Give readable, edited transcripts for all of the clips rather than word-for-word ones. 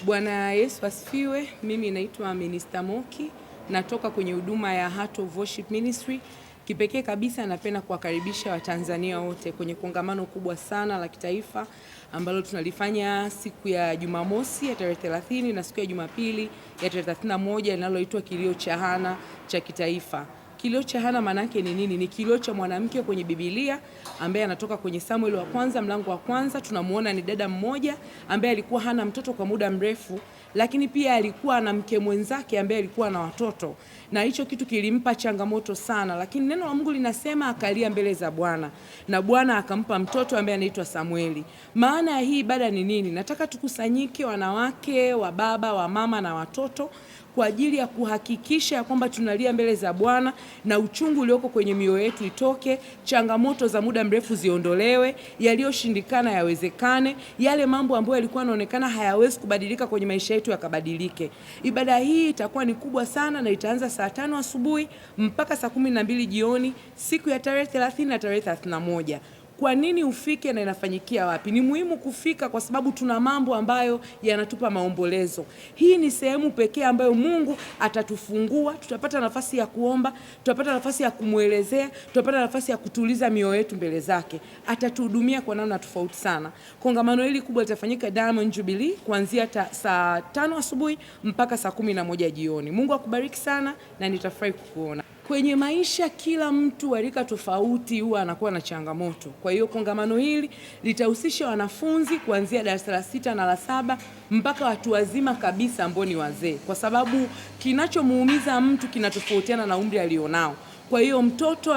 Bwana Yesu asifiwe. Mimi naitwa Minister Moki, natoka kwenye huduma ya Heart of Worship Ministry. Kipekee kabisa napenda kuwakaribisha Watanzania wote kwenye kongamano kubwa sana la kitaifa ambalo tunalifanya siku ya Jumamosi ya tarehe 30 na siku ya Jumapili ya tarehe 31 linaloitwa Kilio cha Hana cha kitaifa. Kilio cha Hana maana yake ni nini? Ni kilio cha mwanamke kwenye Biblia ambaye anatoka kwenye Samuel wa kwanza mlango wa kwanza. Tunamuona ni dada mmoja ambaye alikuwa hana mtoto kwa muda mrefu, lakini pia alikuwa na mke mwenzake ambaye alikuwa na watoto, na hicho kitu kilimpa changamoto sana, lakini neno la Mungu linasema akalia mbele za Bwana na Bwana akampa mtoto ambaye anaitwa Samueli. Maana ya hii ibada ni nini? Nataka tukusanyike, wanawake, wa baba, wa mama na watoto, kwa ajili ya kuhakikisha kwamba tunalia mbele za Bwana na uchungu ulioko kwenye mioyo yetu itoke, changamoto za muda mrefu ziondolewe, yaliyoshindikana yawezekane, yale mambo ambayo yalikuwa yanaonekana hayawezi kubadilika kwenye maisha yetu yakabadilike. Ibada hii itakuwa ni kubwa sana na itaanza saa 5 asubuhi mpaka saa 12 jioni, siku ya tarehe 30 na tarehe 31. Kwa nini ufike na inafanyikia wapi? Ni muhimu kufika kwa sababu tuna mambo ambayo yanatupa maombolezo. Hii ni sehemu pekee ambayo Mungu atatufungua, tutapata nafasi ya kuomba, tutapata nafasi ya kumuelezea, tutapata nafasi ya kutuliza mioyo yetu mbele zake. Atatuhudumia kwa namna tofauti sana. Kongamano hili kubwa litafanyika Diamond Jubilee kuanzia saa 5 asubuhi mpaka saa 11 jioni. Mungu akubariki sana na nitafurahi kukuona. Kwenye maisha kila mtu wa rika tofauti huwa anakuwa na changamoto. Kwa hiyo kongamano hili litahusisha wanafunzi kuanzia darasa la 6 na la 7 mpaka watu wazima kabisa ambao ni wazee, kwa sababu kinachomuumiza mtu kinatofautiana na umri alionao. Kwa hiyo mtoto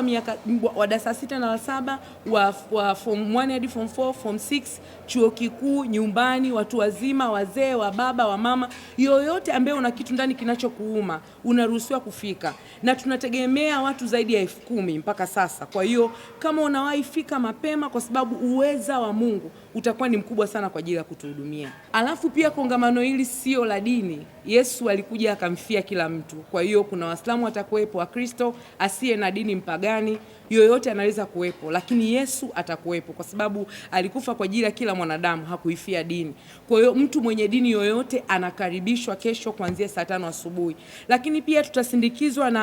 wa darasa 6 na la 7, wa form 1 hadi form 4, form 6, chuo kikuu, nyumbani, watu wazima, wazee, wa baba, wa mama, yoyote ambaye una kitu ndani kinachokuuma, unaruhusiwa kufika. Na tunategemea watu zaidi ya 10,000 mpaka sasa. Kwa hiyo kama unawahi fika mapema, kwa sababu uweza wa Mungu utakuwa ni mkubwa sana kwa ajili ya kutuhudumia. Alafu pia kongamano hili sio la dini. Yesu alikuja akamfia kila mtu. Kwa hiyo kuna Waislamu watakuwepo, Wakristo, asiye na dini, mpagani, yoyote anaweza kuwepo, lakini Yesu atakuwepo kwa sababu alikufa kwa ajili ya kila mwanadamu, hakuifia dini. Kwa hiyo mtu mwenye dini yoyote anakaribishwa kesho kuanzia saa 5 asubuhi. Lakini pia tutasindikizwa na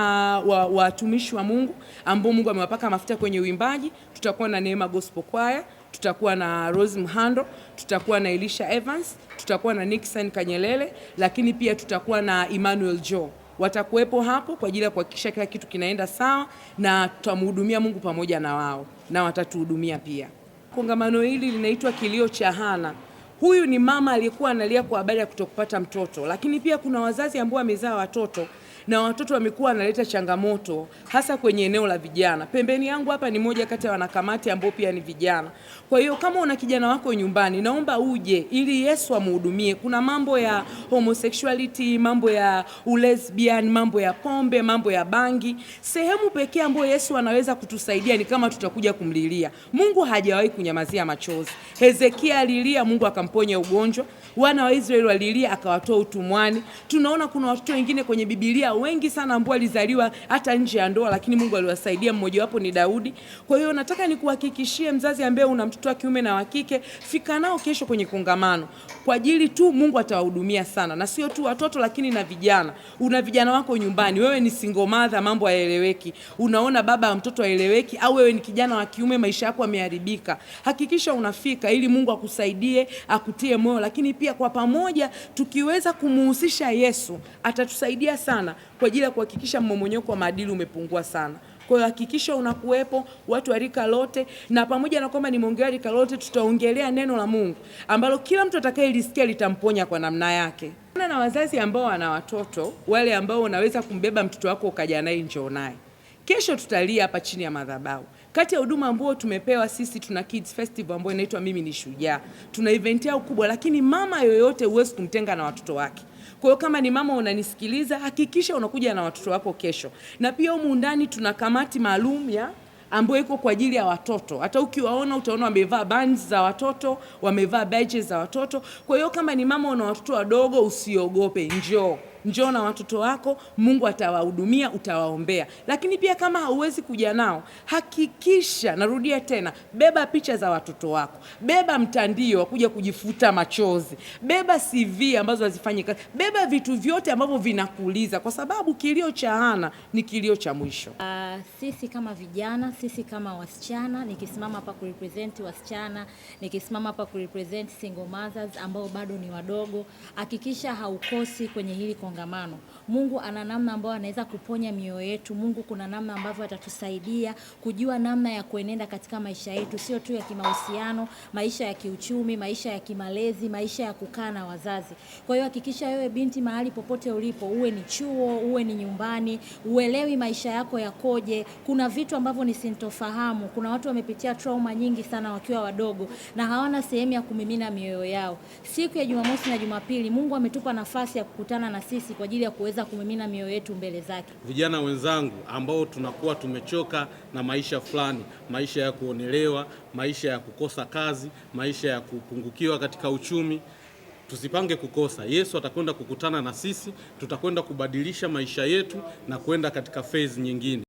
watumishi wa Mungu ambao Mungu amewapaka mafuta kwenye uimbaji. Tutakuwa na Neema Gospel Choir, tutakuwa na Rose Mhando, tutakuwa na Elisha Evans, tutakuwa na Nixon Kanyelele, lakini pia tutakuwa na Emmanuel Joe. Watakuwepo hapo kwa ajili ya kuhakikisha kila kitu kinaenda sawa, na tutamhudumia Mungu pamoja na wao, na watatuhudumia pia. Kongamano hili linaitwa Kilio cha Hana. Huyu ni mama aliyekuwa analia kwa habari ya kutokupata mtoto, lakini pia kuna wazazi ambao wamezaa watoto na watoto wamekuwa wanaleta changamoto hasa kwenye eneo la vijana. Pembeni yangu hapa ni moja kati ya wanakamati ambao pia ni vijana. Kwa hiyo kama una kijana wako nyumbani, naomba uje ili Yesu amhudumie. Kuna mambo ya homosexuality, mambo ya lesbian, mambo ya pombe, mambo ya bangi. Sehemu pekee ambayo Yesu anaweza kutusaidia ni kama tutakuja kumlilia. Mungu hajawahi kunyamazia machozi. Hezekia alilia, Mungu akamponya ugonjwa. Wana wa Israeli walilia, akawatoa utumwani. Tunaona kuna watoto wengine kwenye Biblia wengi sana ambao walizaliwa hata nje ya ndoa, lakini Mungu aliwasaidia. Mmoja wapo ni Daudi. Kwa hiyo nataka nikuhakikishie mzazi ambaye una mtoto wa kiume na wa kike, fika nao kesho kwenye kongamano. Kwa ajili tu Mungu atawahudumia sana, na sio tu watoto lakini na vijana. Una vijana wako nyumbani, wewe ni single mother, mambo hayaeleweki. Unaona baba wa mtoto haeleweki, au wewe ni kijana wa kiume, maisha yako yameharibika. Hakikisha unafika ili Mungu akusaidie, akutie moyo, lakini pia kwa pamoja tukiweza kumuhusisha Yesu, atatusaidia sana kwa ajili ya kuhakikisha mmomonyoko wa maadili umepungua sana. Kwa hiyo hakikisha unakuwepo, watu wa rika lote, na pamoja na kwamba nimeongelea rika lote, tutaongelea neno la Mungu ambalo kila mtu atakayelisikia litamponya kwa namna yake. Na wazazi ambao wana watoto, wale ambao unaweza kumbeba mtoto wako ukaja naye, njoo naye. Kesho tutalia hapa chini ya madhabahu. Kati ya huduma ambao tumepewa sisi, tuna Kids Festival ambayo inaitwa Mimi ni Shujaa. Tuna event yao kubwa, lakini mama yoyote huwezi kumtenga na watoto wake. Kwa hiyo kama ni mama unanisikiliza, hakikisha unakuja na watoto wako kesho. Na pia humu ndani tuna kamati maalum ya ambayo iko kwa ajili ya watoto. Hata ukiwaona utaona wamevaa bands za watoto, wamevaa badges za watoto. Kwa hiyo kama ni mama una watoto wadogo, usiogope, njoo. njoo na watoto wako, Mungu atawahudumia, utawaombea. Lakini pia kama hauwezi kuja nao, hakikisha, narudia tena, beba picha za watoto wako, beba mtandio wa kuja kujifuta machozi, beba CV ambazo hazifanyi kazi, beba vitu vyote ambavyo vinakuuliza, kwa sababu kilio cha Hana ni kilio cha mwisho. Sisi kama vijana, sisi kama wasichana, nikisimama hapa kurepresent wasichana, nikisimama hapa kurepresent single mothers ambao bado ni wadogo, hakikisha haukosi kwenye hili kongamano. Mungu ana namna ambayo anaweza kuponya mioyo yetu. Mungu kuna namna ambavyo atatusaidia kujua namna ya kuenenda katika maisha yetu, sio tu ya kimahusiano, maisha ya kiuchumi, maisha ya kimalezi, maisha ya kukaa na wazazi. Kwa hiyo hakikisha wewe binti, mahali popote ulipo, uwe ni chuo, uwe ni nyumbani, uelewi maisha yako yakoje. Kuna vitu ambavyo ni sintofahamu. Kuna watu wamepitia trauma nyingi sana wakiwa wadogo na hawana sehemu ya kumimina mioyo yao. Siku ya Jumamosi na Jumapili Mungu ametupa nafasi ya kukutana na sisi kwa ajili ya kuweza kumimina mioyo yetu mbele zake. Vijana wenzangu ambao tunakuwa tumechoka na maisha fulani, maisha ya kuonelewa, maisha ya kukosa kazi, maisha ya kupungukiwa katika uchumi, tusipange kukosa. Yesu atakwenda kukutana na sisi, tutakwenda kubadilisha maisha yetu na kwenda katika phase nyingine.